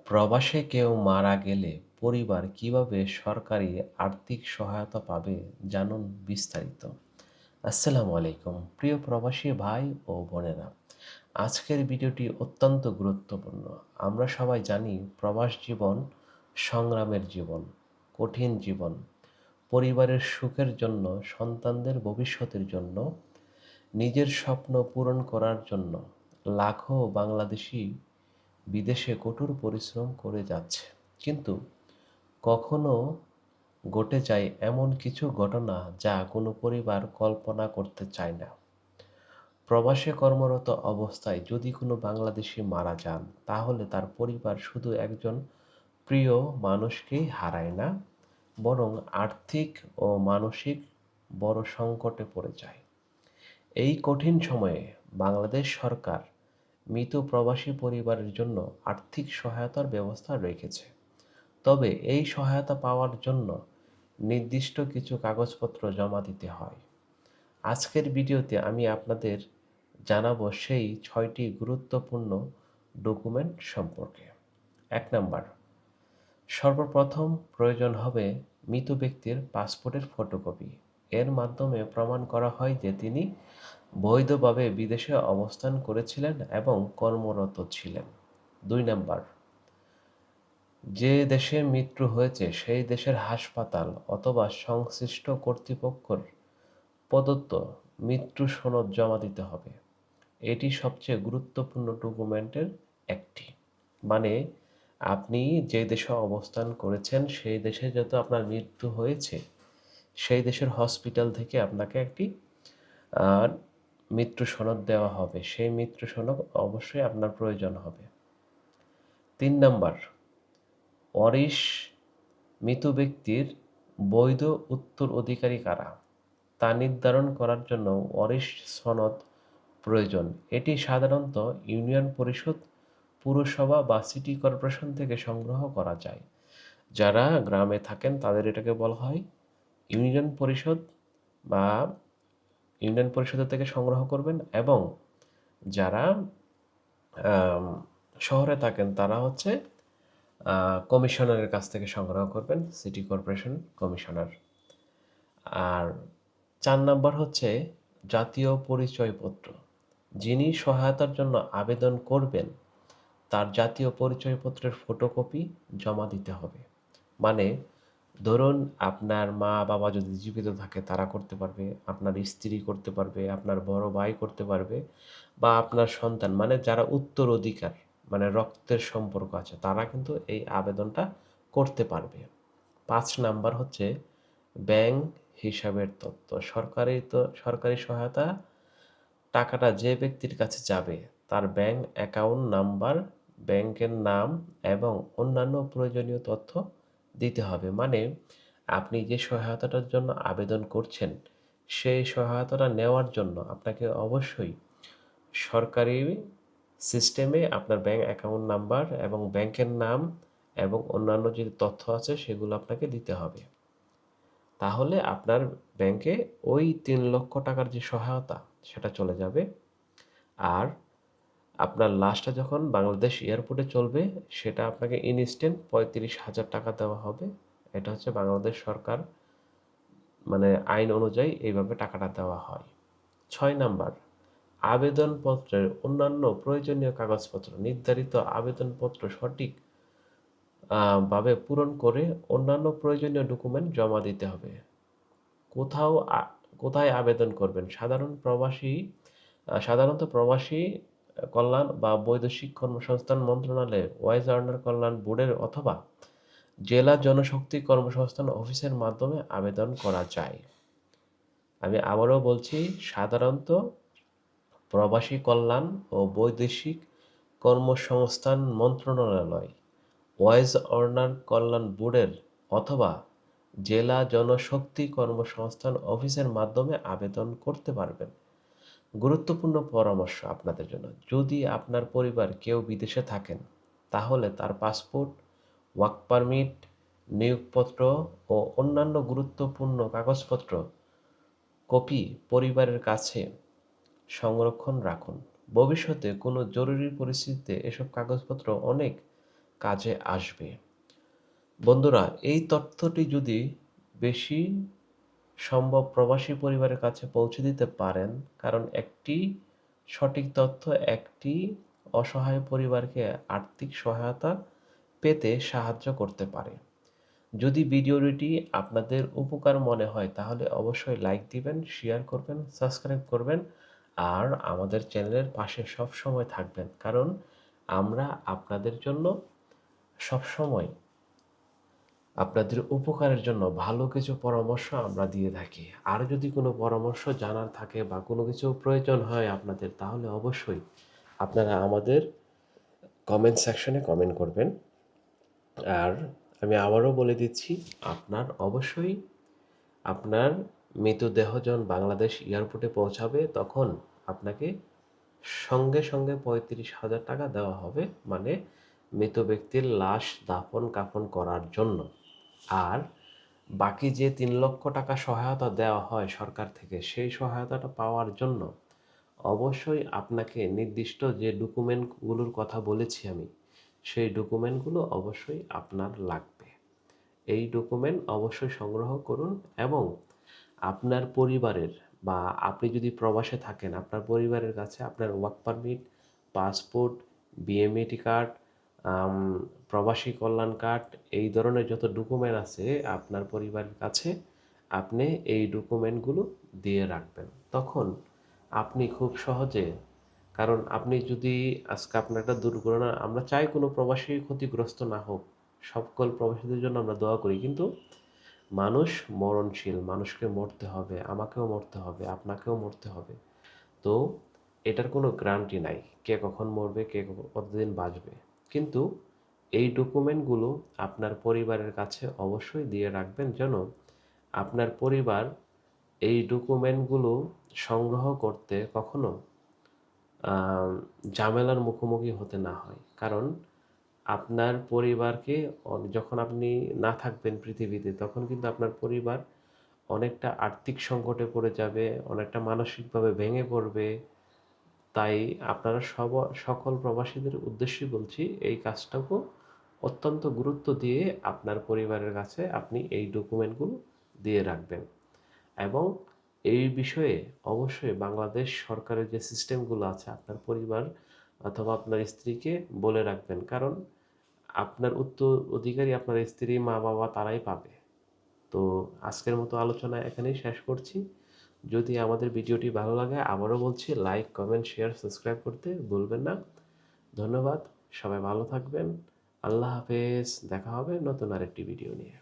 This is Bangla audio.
প্রবাসে কেউ মারা গেলে পরিবার কিভাবে সরকারি আর্থিক সহায়তা পাবে জানুন বিস্তারিত। আসসালামু আলাইকুম প্রিয় প্রবাসী ভাই ও বোনেরা। আজকের ভিডিওটি অত্যন্ত গুরুত্বপূর্ণ। আমরা সবাই জানি প্রবাস জীবন সংগ্রামের জীবন, কঠিন জীবন। পরিবারের সুখের জন্য, সন্তানদের ভবিষ্যতের জন্য, নিজের স্বপ্ন পূরণ করার জন্য লাখো বাংলাদেশি বিদেশে কঠোর পরিশ্রম করে যাচ্ছে। কিন্তু কখনো ঘটে যায় এমন কিছু ঘটনা যা কোনো পরিবার কল্পনা করতে চায় না। প্রবাসে কর্মরত অবস্থায় যদি কোনো বাংলাদেশি মারা যান, তাহলে তার পরিবার শুধু একজন প্রিয় মানুষকেই হারায় না, বরং আর্থিক ও মানসিক বড় সংকটে পড়ে যায়। এই কঠিন সময়ে বাংলাদেশ সরকার মৃত প্রবাসী পরিবারের জন্য আর্থিক সহায়তার ব্যবস্থা রেখেছে। তবে এই সহায়তা পাওয়ার জন্য নির্দিষ্ট কিছু কাগজপত্র জমা দিতে হয়। আজকের ভিডিওতে আমি আপনাদের জানাবো সেই ৬টি গুরুত্বপূর্ণ ডকুমেন্ট সম্পর্কে। ১ নাম্বার, সর্বপ্রথম প্রয়োজন হবে মৃত ব্যক্তির পাসপোর্টের ফটোকপি। এর মাধ্যমে প্রমাণ করা হয় যে তিনি বৈধভাবে বিদেশে অবস্থান করেছিলেন এবং কর্মরত ছিলেন। ২ নাম্বার, যে দেশে মৃত্যু হয়েছে সেই দেশের হাসপাতাল অথবা সংশ্লিষ্ট কর্তৃপক্ষের প্রদত্ত মৃত্যু সনদ জমা দিতে হবে। এটি সবচেয়ে গুরুত্বপূর্ণ ডকুমেন্টের একটি। মানে আপনি যে দেশে অবস্থান করেছেন সেই দেশে যেহেতু আপনার মৃত্যু হয়েছে, সেই দেশের হসপিটাল থেকে আপনাকে একটি আহ, মৃত্যু সনদ দেওয়া হবে। সেই মৃত্যু সনদ অবশ্যই আপনার প্রয়োজন হবে। ৩ নাম্বার, ওয়ারিশ, মৃত ব্যক্তির বৈধ উত্তরাধিকারী কারা তা নির্ধারণ করার জন্য ওয়ারিশ সনদ প্রয়োজন। এটি সাধারণত ইউনিয়ন পরিষদ, পুরসভা বা সিটি কর্পোরেশন থেকে সংগ্রহ করা যায়। যারা গ্রামে থাকেন তাদের এটাকে বলা হয় ইউনিয়ন পরিষদ বা ইউনিয়ন পরিষদের থেকে সংগ্রহ করবেন, এবং যারা আম, শহরে থাকেন তারা হচ্ছে কমিশনারের কাছ থেকে সংগ্রহ করবেন, সিটি কর্পোরেশন কমিশনার। আর ৪ নাম্বার হচ্ছে জাতীয় পরিচয়পত্র। যিনি সহায়তার জন্য আবেদন করবেন তার জাতীয় পরিচয়পত্রের ফটোকপি জমা দিতে হবে। মানে ধরুন আপনার মা বাবা যদি জীবিত থাকে তারা করতে পারবে, আপনার স্ত্রী করতে পারবে, আপনার বড় ভাই করতে পারবে, বা আপনার সন্তান, মানে যারা উত্তরাধিকার মানে রক্তের সম্পর্ক আছে তারা কিন্তু এই আবেদনটা করতে পারবে। ৫ নাম্বার হচ্ছে ব্যাংক হিসাবের তথ্য। সরকারি সহায়তা টাকাটা যে ব্যক্তির কাছে যাবে তার ব্যাংক অ্যাকাউন্ট নাম্বার, ব্যাংকের নাম এবং অন্যান্য প্রয়োজনীয় তথ্য দিতে হবে। মানে আপনি যে সহায়তাটার জন্য আবেদন করছেন সেই সহায়তাটা নেওয়ার জন্য আপনাকে অবশ্যই সরকারি সিস্টেমে আপনার ব্যাংক অ্যাকাউন্ট নাম্বার এবং ব্যাংকের নাম এবং অন্যান্য যে তথ্য আছে সেগুলো আপনাকে দিতে হবে। তাহলে আপনার ব্যাংকে ওই ৩ লক্ষ টাকার যে সহায়তা সেটা চলে যাবে। আর আপনার লাশটা যখন বাংলাদেশ এয়ারপোর্টে চলবে সেটা আপনাকে ইনস্ট্যান্ট ৩৫,০০০ টাকা দেওয়া হবে। এটা হচ্ছে বাংলাদেশ সরকার মানে আইন অনুযায়ী এইভাবে টাকাটা দেওয়া হয়। ৬ নাম্বার, আবেদনপত্রের অন্যান্য প্রয়োজনীয় কাগজপত্র। নির্ধারিত আবেদনপত্র সঠিক ভাবে পূরণ করে অন্যান্য প্রয়োজনীয় ডকুমেন্ট জমা দিতে হবে। কোথাও কোথায় আবেদন করবেন? সাধারণত প্রবাসী কল্যাণ বা বৈদেশিক কর্মসংস্থান মন্ত্রণালয়ে, ওয়াইজ আর্নার কল্যাণ বোর্ডের অথবা জেলা জনশক্তি কর্মসংস্থান অফিসের মাধ্যমে আবেদন করা যায়। আমি আবারও বলছি, সাধারণত প্রবাসী কল্যাণ ও বৈদেশিক কর্মসংস্থান মন্ত্রণালয়, ওয়াইজ আর্নার কল্যাণ বোর্ডের অথবা জেলা জনশক্তি কর্মসংস্থান অফিসের মাধ্যমে আবেদন করতে পারবেন। গুরুত্বপূর্ণ পরামর্শ আপনাদের জন্য: যদি আপনার পরিবার কেউ বিদেশে থাকেন তাহলে তার পাসপোর্ট, ওয়ার্ক পারমিট, নিয়োগপত্র ও অন্যান্য গুরুত্বপূর্ণ কাগজপত্র কপি পরিবারের কাছে সংরক্ষণ রাখুন। ভবিষ্যতে কোনো জরুরি পরিস্থিতিতে এসব কাগজপত্র অনেক কাজে আসবে। বন্ধুরা, এই তথ্যটি যদি বেশি সম্ভব প্রবাসী পরিবারের কাছে পৌঁছে দিতে পারেন, কারণ একটি সঠিক তথ্য একটি অসহায় পরিবারকে আর্থিক সহায়তা পেতে সাহায্য করতে পারে। যদি ভিডিওটি আপনাদের উপকার মনে হয় তাহলে অবশ্যই লাইক দিবেন, শেয়ার করবেন, সাবস্ক্রাইব করবেন আর আমাদের চ্যানেলের পাশে সবসময় থাকবেন, কারণ আমরা আপনাদের জন্য সবসময় আপনাদের উপকারের জন্য ভালো কিছু পরামর্শ আমরা দিয়ে থাকি। আর যদি কোনো পরামর্শ জানার থাকে বা কোনো কিছু প্রয়োজন হয় আপনাদের, তাহলে অবশ্যই আপনারা আমাদের কমেন্ট সেকশনে কমেন্ট করবেন। আর আমি আবারও বলে দিচ্ছি, আপনার অবশ্যই আপনার মৃতদেহ যখন বাংলাদেশ এয়ারপোর্টে পৌঁছাবে তখন আপনাকে সঙ্গে সঙ্গে ৩৫,০০০ টাকা দেওয়া হবে, মানে মৃত ব্যক্তির লাশ দাফন কাফন করার জন্য। আর বাকি যে ৩,০০,০০০ টাকা সহায়তা দেওয়া হয় সরকার থেকে, সেই সহায়তাটা পাওয়ার জন্য অবশ্যই আপনাকে নির্দিষ্ট যে ডকুমেন্টগুলোর কথা বলেছি আমি, সেই ডকুমেন্টগুলো অবশ্যই আপনার লাগবে। এই ডকুমেন্ট অবশ্যই সংগ্রহ করুন এবং আপনার পরিবারের বা আপনি যদি প্রবাসে থাকেন, আপনার পরিবারের কাছে আপনার work permit, passport, BMET card, প্রবাসী কল্যাণ কার্ড, এই ধরনের যত ডকুমেন্ট আছে আপনার পরিবারের কাছে, আপনি এই ডকুমেন্টগুলো দিয়ে রাখবেন। তখন আপনি খুব সহজে, কারণ আপনি যদি আজকে আপনার একটা দুর্ঘটনা, আমরা চাই কোনো প্রবাসী ক্ষতিগ্রস্ত না হোক, সকল প্রবাসীদের জন্য আমরা দোয়া করি, কিন্তু মানুষ মরণশীল, মানুষকে মরতে হবে, আমাকেও মরতে হবে, আপনাকেও মরতে হবে। তো এটার কোনো গ্যারান্টি নাই কে কখন মরবে, কে কতদিন বাঁচবে। কিন্তু এই ডকুমেন্টগুলো আপনার পরিবারের কাছে অবশ্যই দিয়ে রাখবেন, যেন আপনার পরিবার এই ডকুমেন্টগুলো সংগ্রহ করতে কখনো ঝামেলার মুখোমুখি হতে না হয়। কারণ আপনার পরিবারকে যখন আপনি না থাকবেন পৃথিবীতে, তখন কিন্তু আপনার পরিবার অনেকটা আর্থিক সংকটে পড়ে যাবে, অনেকটা মানসিকভাবে ভেঙে পড়বে। তাই আপনারা সকল প্রবাসীদের উদ্দেশ্যেই বলছি, এই কাজটাকেও অত্যন্ত গুরুত্ব দিয়ে আপনার পরিবারের কাছে আপনি এই ডকুমেন্টগুলো দিয়ে রাখবেন। এবং এই বিষয়ে অবশ্যই বাংলাদেশ সরকারের যে সিস্টেমগুলো আছে আপনার পরিবার অথবা আপনার স্ত্রীকে বলে রাখবেন, কারণ আপনার উত্তরাধিকারী আপনার স্ত্রী, মা বাবা তারাই পাবে। তো আজকের মতো আলোচনা এখানেই শেষ করছি। যদি আমাদের ভিডিওটি ভালো লাগে, আবারও বলছি, লাইক, কমেন্ট, শেয়ার, সাবস্ক্রাইব করতে ভুলবেন না। ধন্যবাদ, সবাই ভালো থাকবেন। আল্লাহ হাফেজ, দেখা হবে নতুন আরেকটি ভিডিও নিয়ে।